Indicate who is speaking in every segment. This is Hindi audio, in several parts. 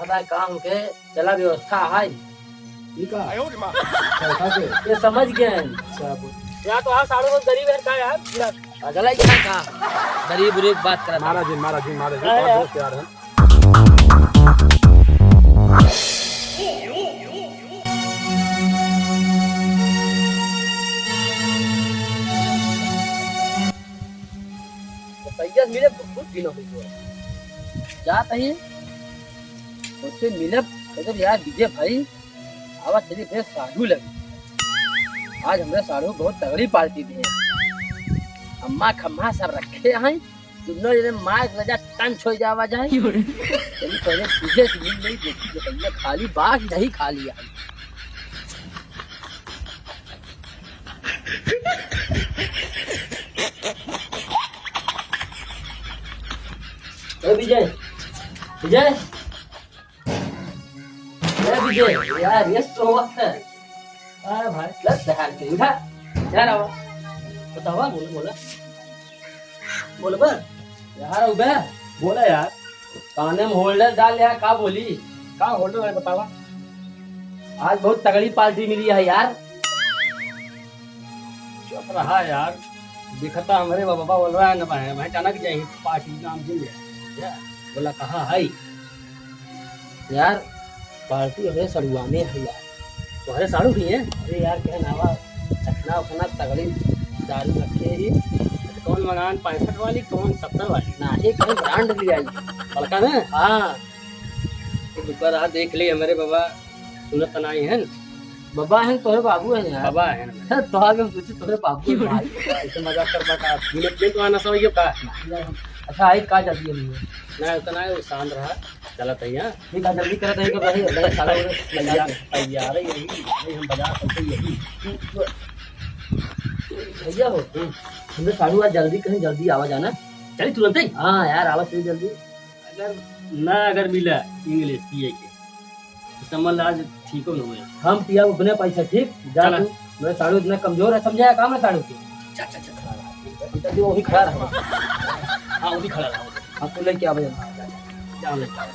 Speaker 1: पता काम के चला व्यवस्था है
Speaker 2: ठीक है चौथा के
Speaker 1: ये समझ गए हैं।
Speaker 2: अच्छा बोल।
Speaker 1: यहाँ तो हाँ साढ़े बहुत गरीब है का यार अगला ही क्या गरीब उरीब बात कर
Speaker 2: महाराज जी
Speaker 1: हाँ,
Speaker 2: बहुत दोस्त यार हैं।
Speaker 1: भैया मिले बहुत दिन हो गए जाता ही उससे मिले कहते यार विजय भाई आवाज चली फिर साधु लगी आज हमारे साधु बहुत तगड़ी पार्टी दी है अम्मा खम्मा सब रखे हैं दोनों जने मार रजा टन छोड़ जावा जाए चलिए पहले तुझे से मिल नहीं देखी तो भैया खाली बाग नहीं खा लिया विजय विजय विजय यार ये तो वक्त है अरे भाई लग दहाड़ के उठा क्या रहा बतावा बोला बोल बस यार उबे बोला यार काने में होल्डर डाल यार का बोली का होल्डर है बतावा आज बहुत तगड़ी पार्टी मिली है यार चुप रहा यार दिखता हमारे बाबा बोल रहा है ना भाई मैं अचानक जाएंगे पार्टी नाम सुन लिया बोला कहाँ है यार पार्टी हमें सड़ुआने है यार तुम्हारे साड़ू भी हैं अरे यार क्या नावा चखना उखना तगड़ी दारू रखे ही कौन मकान 65 वाली कौन 70 वाली ना ही कहीं ब्रांड भी आई बड़का ना हाँ तो दुकान आ देख ली हमारे बाबा सुनत तनाई है बाबा हैं तोरे बाबू हैं यार बाबा हैं तो आगे पूछे तोरे बाबू भाई ऐसे मजाक कर बता मिनट में तो आना समझियो का अच्छा आई का जल्दी नहीं ना उतना है शांत रहा चला तैयार ठीक है जल्दी करत है कि भाई साला तैयार है यही हम बाजार चलते यही भैया हो हमने साड़ू आज जल्दी कहीं जल्दी आवा जाना चलिए तुरंत ही हाँ यार आवा चलिए जल्दी अगर मिला इंग्लिश पिए के समझ आज ठीक हो हुए हम पिया अपने पैसा ठीक जा मेरे साड़ू इतना कमजोर है समझाया काम है साड़ू के वो भी खड़ा रहा हाँ वो भी खड़ा रहा हाँ तू लेके आ जा लेके आ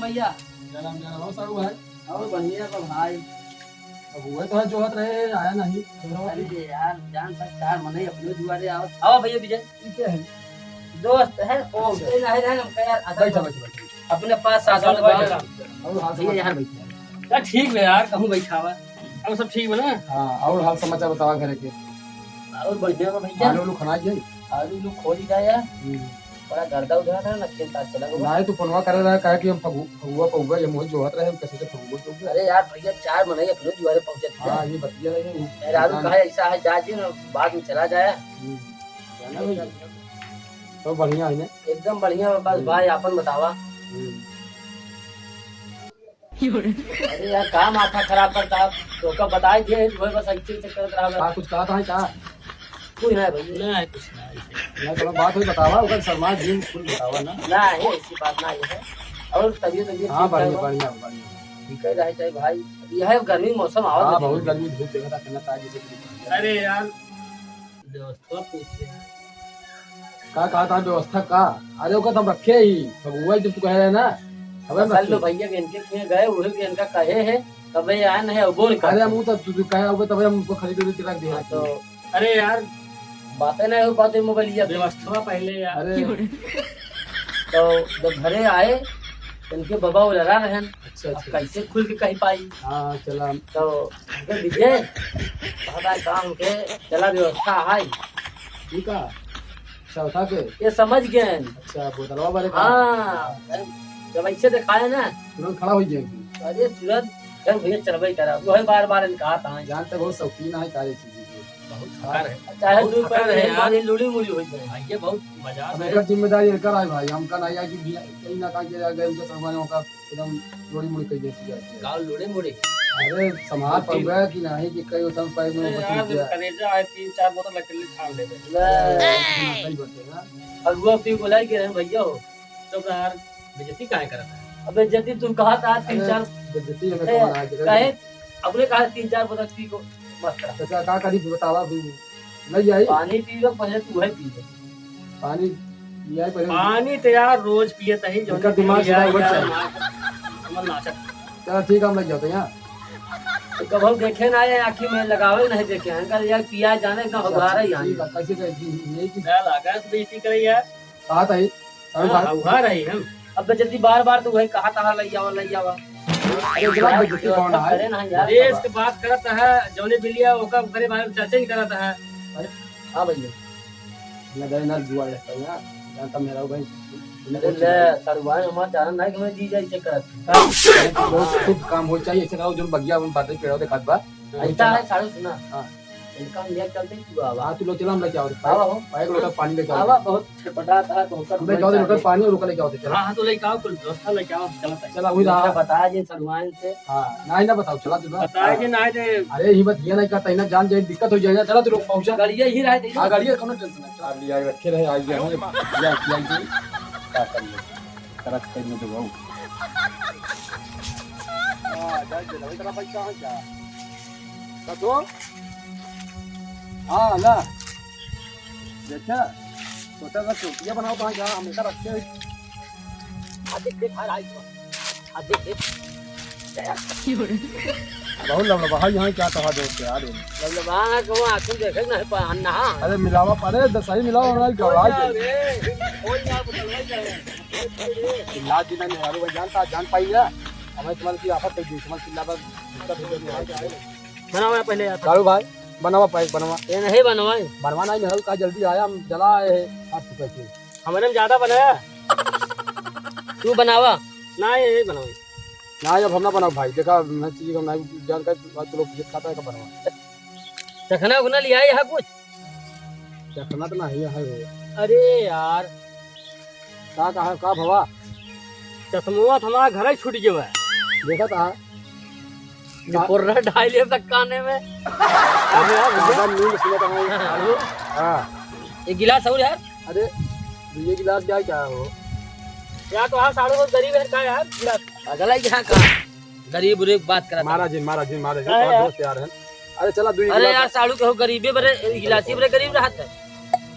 Speaker 1: भैया
Speaker 2: हो साड़ू भाई
Speaker 1: और बढ़िया तो भाई
Speaker 2: अब वो तो है जो हत रहे आया नहीं
Speaker 1: अरे यार जान तक चार मने अपने दुआरे आओ आओ भैया विजय
Speaker 2: क्या है
Speaker 1: दोस्त है ओ नहीं है ना यार
Speaker 2: बैठ
Speaker 1: अपने पास साधन
Speaker 2: और हाल
Speaker 1: भैया यार बैठा ठीक है यार कहूं बैठावा अब सब ठीक है ना
Speaker 2: हां और हाल समाचार बतावा करे के
Speaker 1: और बढ़िया बा भैया
Speaker 2: आलू खाना जाई
Speaker 1: आलू खोली जाया बड़ा गर्दा उधर था ना खेत साथ चला गया
Speaker 2: नहीं तो फोनवा करे रहा कहे कि हम फगुआ पहुआ ये मोह जोहत रहे हम कैसे से फगुआ तो
Speaker 1: अरे यार भैया चार मने अपने दुआरे पहुंचे थे
Speaker 2: हां ये बतिया रहे
Speaker 1: यार आलू कहा ऐसा है जाजी ना बाद में चला जाए
Speaker 2: तो बढ़िया है ना
Speaker 1: एकदम बढ़िया बस भाई अपन बतावा अरे यार काम माथा खराब करता तो का बताए दिए बस अच्छे से करत रहा
Speaker 2: कुछ कहा था क्या
Speaker 1: कोई ना भैया ना कुछ
Speaker 2: ना थोड़ा बात हुई बतावा उधर शर्मा जी कुछ बतावा ना
Speaker 1: है ऐसी बात ना है और तबीयत
Speaker 2: हां बढ़िया बढ़िया बढ़िया
Speaker 1: ठीक है रहे चाहे भाई अभी है गर्मी मौसम आवा
Speaker 2: हां बहुत गर्मी धूप देखा था कहना था जैसे
Speaker 1: अरे यार व्यवस्था पूछे
Speaker 2: का कहा था व्यवस्था का अरे ओका हम रखे ही फगुआ जब तू कह रहे ना
Speaker 1: अब साल में भैया के इनके के गए वो के इनका कहे है तब ये आया नहीं अब बोल
Speaker 2: अरे हम तो तू कहे होगा तब हम उनको खरीद के रख दिया
Speaker 1: तो अरे यार बातें नहीं हो पाते मोबाइल लिया व्यवस्था पहले यार
Speaker 2: अरे
Speaker 1: तो जब घरे आए इनके बाबा वो लड़ा रहे
Speaker 2: अच्छा
Speaker 1: कैसे खुल के कहीं पाई
Speaker 2: हां चला
Speaker 1: तो विजय बड़ा काम के चला व्यवस्था है
Speaker 2: ठीक है चौथा के
Speaker 1: ये समझ गए
Speaker 2: अच्छा बोतलवा वाले
Speaker 1: हाँ जब ऐसे दिखाए ना
Speaker 2: तुरंत खड़ा हो जाएगी
Speaker 1: अरे तुरंत यार भैया चलबई करा वो है बार-बार कहा था
Speaker 2: जानते बहुत शौकीन है कार्य चीज के।
Speaker 1: बहुत थकार है चाहे
Speaker 2: बहुत
Speaker 1: दूर
Speaker 2: थकार
Speaker 1: पर
Speaker 2: है
Speaker 1: है
Speaker 2: यार।
Speaker 1: यार लूड़ी मुड़ी हो जाए ये बहुत मजा
Speaker 2: अब
Speaker 1: है
Speaker 2: एकर जिम्मेदारी एकर है भाई, हमका नहीं है कि कहीं ना कहीं के गए उनके सरवाने होगा एकदम जोड़ी मुड़ी कह देती है।
Speaker 1: गाँव लूड़ी मुड़ी
Speaker 2: अरे संभाल पाऊंगा कि नहीं कि कई उतम पैर में बच
Speaker 1: यार
Speaker 2: गया।
Speaker 1: कलेजा है 3-4 बोतल अकेले छान ले
Speaker 2: सही बात है ना।
Speaker 1: और वो पी बुलाई के रहे भैया हो तो यार बेइज्जती काहे करता है अब बेइज्जती तुम कहा था 3-4
Speaker 2: बेइज्जती हमें कौन आ के
Speaker 1: कहे अपने कहा 3-4 बोतल पी को मत करा
Speaker 2: तो क्या करी बतावा तू नहीं आई
Speaker 1: पानी पी लो पहले तू है पी ले
Speaker 2: पानी लिया पहले
Speaker 1: पानी तो यार रोज पिए तही जो
Speaker 2: इनका दिमाग
Speaker 1: यार
Speaker 2: सीधा उठ
Speaker 1: समझ ना सकता
Speaker 2: चलो ठीक है हम लग जाते हैं यहाँ।
Speaker 1: तो कभी देखे ना ये आँखी में लगावे नहीं देखे हैं कल यार पिया जाने का उधार है यहाँ
Speaker 2: ठीक है, कैसे यही चीज
Speaker 1: क्या लगा तो बेइज्जती करे यार
Speaker 2: कहा था ही अरे भाई
Speaker 1: उधार है हम अब बेइज्जती बार-बार तो वही कहा था लई आवा
Speaker 2: अरे जनाब बेइज्जती कौन है
Speaker 1: करे ना यार देश के बात करत है जौने बिलिया ओका करे बारे में चर्चा ही करत है हां भैया
Speaker 2: मैं गए ना जुआ लगता है यार जानता मेरा भाई
Speaker 1: ले सरवाए हमार जानन नहीं कि मैं जी जाई से करत
Speaker 2: बहुत शुभ काम हो चाहिए ऐसे कहो जो बगिया हम बातें पेड़ों के खाद बा
Speaker 1: ऐसा है सारू सुना
Speaker 2: हां
Speaker 1: इनका हम ले चलते तू आवा
Speaker 2: हां तू लोग चला हम लेके आओ
Speaker 1: आवा हो
Speaker 2: पाए लोटा पानी लेके आओ
Speaker 1: आवा बहुत छटपटा था तो कर
Speaker 2: हम लेके आओ लोटा पानी और रोका लेके आओ चला
Speaker 1: हां तो लेके आओ कुल व्यवस्था लेके आओ चलता
Speaker 2: चला वही रहा
Speaker 1: बताया जी सरवाए से
Speaker 2: हां नहीं ना बताओ चला तू
Speaker 1: बताया जी ना दे
Speaker 2: अरे हिम्मत ये नहीं करता इना जान जाए दिक्कत हो जाएगा चला तू लोग पहुंचा
Speaker 1: गड़िया ही रह दे
Speaker 2: हां गाड़ी कोनो टेंशन नहीं चला लिया रखे रहे आ गया या क्या करिए तरफ कर में दबाओ हां जाए चला इतना पैसा है क्या तो हाँ ला देखा छोटा सा चौकिया बनाओ तो यहाँ हमेशा रखे बहुत लंबा भाई यहाँ क्या कहा दोस्त यार अरे मिलावा अरे दसाई मिलावा हमारा गवाह इलाज दिन में यार वो जानता जान पाएगा हमें समझ की आफत है समझ चिल्ला पर
Speaker 1: बनाओ पहले
Speaker 2: कालू भाई बनावा पाइप बनवा
Speaker 1: ये नहीं बनवाए
Speaker 2: बनवाना ही नहीं का जल्दी आया हम जला आए हैं 8 रुपए के
Speaker 1: हमारे में ज्यादा बनाया तू बनावा ना ये बनाओ
Speaker 2: ना अब हम ना बनाओ भाई देखा मैं चीज हम नहीं जानकर तो लोग जित खाता है का बनवा
Speaker 1: चखना गुना लिया यहाँ कुछ
Speaker 2: चखना तो नहीं है वो
Speaker 1: अरे यार
Speaker 2: का कहा का भवा
Speaker 1: चश्मा हमारा घर ही छूट गया
Speaker 2: देखा था
Speaker 1: पुर्रा ढाई ले तक काने में
Speaker 2: ज्यादा नींद सुना था हां
Speaker 1: एक गिलास और यार
Speaker 2: अरे ये गिलास क्या हो
Speaker 1: यार तो हाँ साड़ू बहुत गरीब है का यार गिलास अगला यहाँ का गरीब बुरीब बात करा
Speaker 2: महाराज जी दोस्त यार हैं अरे चला दो
Speaker 1: अरे यार साड़ू के हो गरीबे बरे गिलासी बरे गरीब रहत है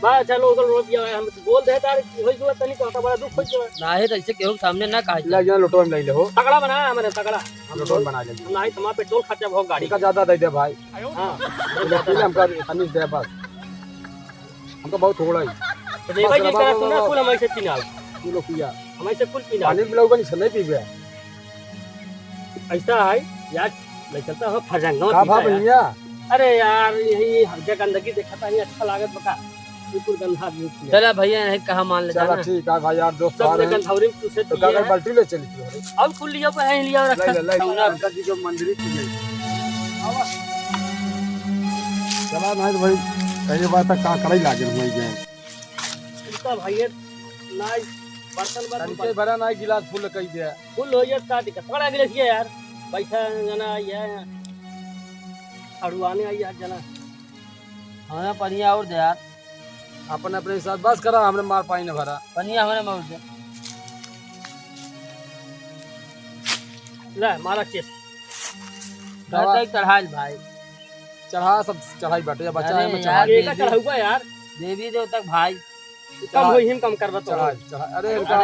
Speaker 1: बा चलो ओकर रोज दिया हम बोल दे तार होई जो तनी कहता बड़ा दुख होई जो ना है तो ऐसे केहू सामने ना कहा
Speaker 2: ला जा लोटो में ले ले हो
Speaker 1: तगड़ा बना हमारे तगड़ा
Speaker 2: हम लोटो बना ले
Speaker 1: नहीं तुम्हारा पेट्रोल खर्चा बहुत गाड़ी
Speaker 2: का ज्यादा दे दे भाई
Speaker 1: हां
Speaker 2: हमका तनी दे बस हमको बहुत थोड़ा ही
Speaker 1: तो देवा जी करा तू ना कुल हमारे से पीना
Speaker 2: तू लोग पिया
Speaker 1: हमारे से कुल पीना
Speaker 2: पानी पिलाओगे नहीं नहीं पीबे
Speaker 1: ऐसा है यार ले चलता हो फरजंगा
Speaker 2: का भा भैया
Speaker 1: अरे यार यही हर जगह गंदगी देखा था अच्छा लागत बका बिल्कुल गंदा नहीं चला भैया नहीं कहा मान ले
Speaker 2: चला ठीक है भाई यार दोस्त आ रहे हैं
Speaker 1: गंधौरी में तुझसे
Speaker 2: तो कागज बाल्टी ले चली थी
Speaker 1: अब खुल लिया पे है लिया रखा
Speaker 2: ले अंकल जी को मंदिर की ले चला नहीं तो भाई कई बार तक का कराई लागे नहीं गए
Speaker 1: इसका भैया ना बर्तन
Speaker 2: तनिके भरा ना गिलास फुल कई दिया
Speaker 1: फुल हो जाए का दिक्कत बड़ा गिलास ये यार पैसा जना ये अड़ुआने आई यार जना हाँ पनिया और दे यार
Speaker 2: अपने अपने साथ बस करा हमने मार पाई न भरा
Speaker 1: पनिया हमारे में उठ ले मारा चेस घर चढ़ाल भाई
Speaker 2: चढ़ा सब चढ़ाई बैठे बच्चा है मैं
Speaker 1: चढ़ा के चढ़ाऊगा यार देवी देवता भाई कम हो हिम कम करबा तो
Speaker 2: चढ़ा अरे उनका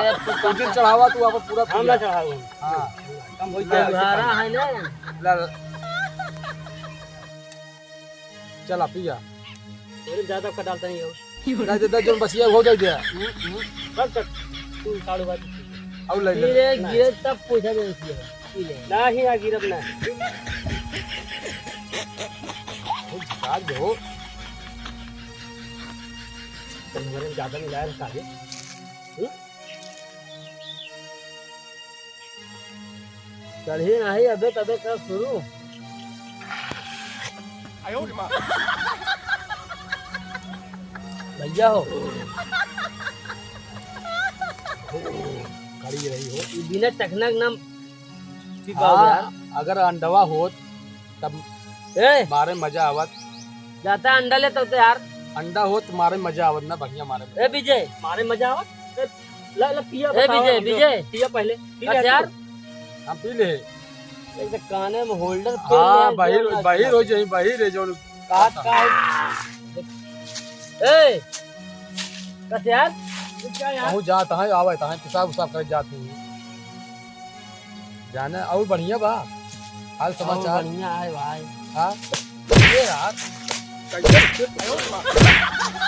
Speaker 2: दिन चढ़ावा तू आप पूरा
Speaker 1: हम ना चढ़ाऊ हां कम हो जाए घारा है ना
Speaker 2: चला पिया
Speaker 1: और ज्यादा का डालता नहीं हो
Speaker 2: नहीं दे जो बसिया हो जाए दिया
Speaker 1: बस तू साड़ू बात
Speaker 2: अब ले
Speaker 1: ले गिरे तब पूछा दे इसलिए ना ही आ गिरब ना
Speaker 2: आज हो
Speaker 1: हमारे में ज्यादा मिलाया रखा है चढ़ी नहीं अबे तबे कर शुरू भैया हो
Speaker 2: खड़ी रही हो
Speaker 1: ये बिना टकनक नाम पी पाओ यार।
Speaker 2: अगर अंडवा हो तब
Speaker 1: ए
Speaker 2: मारे मजा आवत
Speaker 1: जाता अंडा ले तो यार
Speaker 2: अंडा हो तो मारे मजा आवत ना बढ़िया मारे
Speaker 1: ए विजय
Speaker 3: मारे मजा आवत ए, ला ला पिया
Speaker 1: ए
Speaker 3: बताओ
Speaker 1: विजय
Speaker 3: हम लोग।
Speaker 1: विजय
Speaker 3: पिया पहले पी
Speaker 1: बस
Speaker 3: ले
Speaker 1: यार
Speaker 2: हम पी ले
Speaker 1: एक तो काने में होल्डर
Speaker 2: हाँ बाहिर बाहिर हो जाए बाहिर है जो
Speaker 1: काट का ए बस यार
Speaker 3: क्या यार
Speaker 2: कहूँ जाता है आवे ता है पिसाब उसाब कर जाती है जाना और बढ़िया बा हाल समाचार
Speaker 1: बढ़िया है भाई
Speaker 2: हाँ ये यार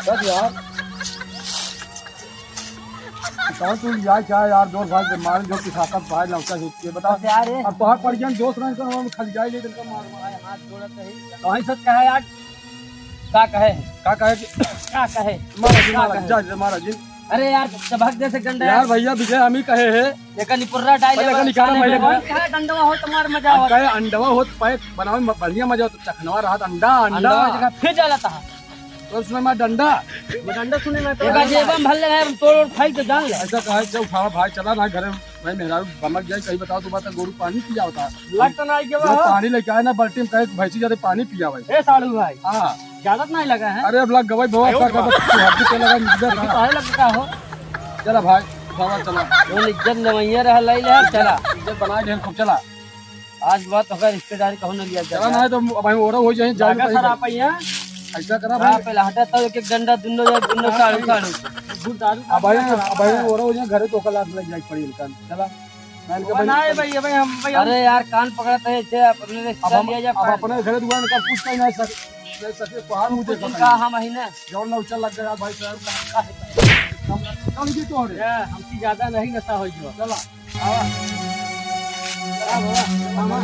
Speaker 2: बस यार कहाँ तू यार क्या यार दोस्त भाई मार जो किसाकत भाई लौटा ये बता
Speaker 1: बस यार ए
Speaker 2: अब तोहार परिजन दोस्त रहे तो हम खल जाए लेकिन का मार मार
Speaker 1: हाथ जोड़ा सही
Speaker 3: तो ही सच कहा यार क्या कहे
Speaker 2: का कहे कि
Speaker 3: क्या कहे
Speaker 2: महाराज महाराज
Speaker 1: अरे यार चबक जैसे गंडा
Speaker 2: यार भैया विजय हम ही कहे है
Speaker 1: लेकिन निपुर्रा डाल
Speaker 2: पहले का निकाला भैया
Speaker 1: क्या डंडवा हो तुम्हार मजा
Speaker 2: अब
Speaker 1: हो
Speaker 2: कहे अंडवा हो तो पैक बनावे में बढ़िया मजा हो तो चखनवा रहा अंडा
Speaker 1: अंडा
Speaker 2: अंडा
Speaker 1: जगह फिर जाला था
Speaker 2: तो उसमें मैं डंडा
Speaker 3: डंडा सुने में तो
Speaker 1: एक जेबम भल रहे हम तोड़ खाई तो जान ले
Speaker 2: ऐसा कहे जो उठावा भाई चला ना घर भाई मेहरारू बमक जाए कहीं बताओ तो बात गोरू पानी पिया होता
Speaker 3: लट तो नहीं के
Speaker 2: जब पानी लेके आए ना बाल्टी में कहे भैंसी जाते पानी पिया भाई
Speaker 3: ए साड़ू भाई
Speaker 2: हाँ
Speaker 3: ज्यादा नहीं लगा है
Speaker 2: अरे अब लग गवाई बहुत हाथी पे लगा निजर
Speaker 3: तो है लगता हो
Speaker 2: चला भाई उठावा चला
Speaker 1: वो इज्जत लवैया रह लई ले चला
Speaker 2: इज्जत बनाए ढेर खूब चला
Speaker 1: आज बात होगा रिश्तेदारी कहूं न लिया
Speaker 2: चला
Speaker 1: जा
Speaker 2: ना तो अब हम ओरा हो जाए
Speaker 3: जागा सर
Speaker 2: जाए
Speaker 3: आप यहाँ
Speaker 2: ऐसा करा
Speaker 1: हां
Speaker 2: भाई
Speaker 1: पहले हटा तो एक डंडा दुनो या दुनो काढ़ू काढ़ू
Speaker 3: भूत दारू
Speaker 2: अब भाई ओरा हो जाए घरे तो कल लग जाए पड़ी इनका चला मैं इनके
Speaker 3: बनाए भाई भाई हम भाई
Speaker 1: अरे यार कान पकड़ते हैं इसे अपने
Speaker 2: अब
Speaker 1: रिश्तेदार
Speaker 2: हम
Speaker 1: लिया जा
Speaker 2: अब अपने घरे दुकान का पूछता ही नहीं सके पहाड़ मुझे
Speaker 1: का हम महीना
Speaker 2: जौन ना उछल लग गया भाई साहब कम जी तो रे
Speaker 3: हमसे ज्यादा नहीं नशा हो जो
Speaker 2: चला
Speaker 3: आवा चला बाबा